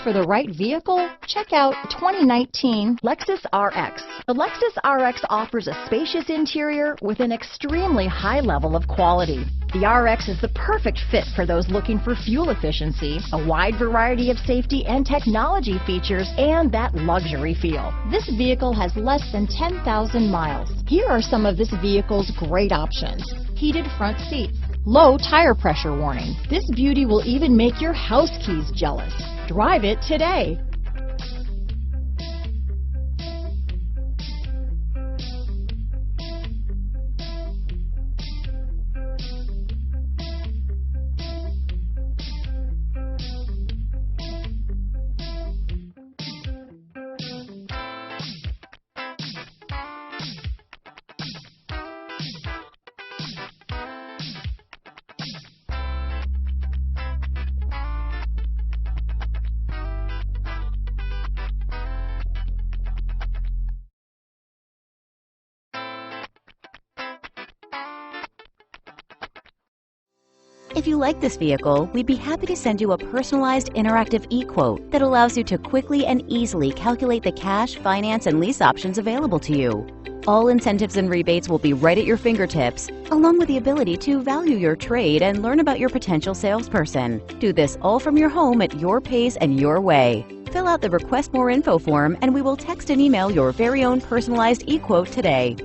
for the right vehicle? Check out 2019 Lexus RX. The Lexus RX offers a spacious interior with an extremely high level of quality. The RX is the perfect fit for those looking for fuel efficiency, a wide variety of safety and technology features, and that luxury feel. This vehicle has less than 10,000 miles. Here are some of this vehicle's great options: heated front seats, low tire pressure warning. This beauty will even make your house keys jealous. Drive it today. If you like this vehicle, we'd be happy to send you a personalized interactive e-quote that allows you to quickly and easily calculate the cash, finance, and lease options available to you. All incentives and rebates will be right at your fingertips, along with the ability to value your trade and learn about your potential salesperson. Do this all from your home at your pace and your way. Fill out the Request More Info form and we will text and email your very own personalized e-quote today.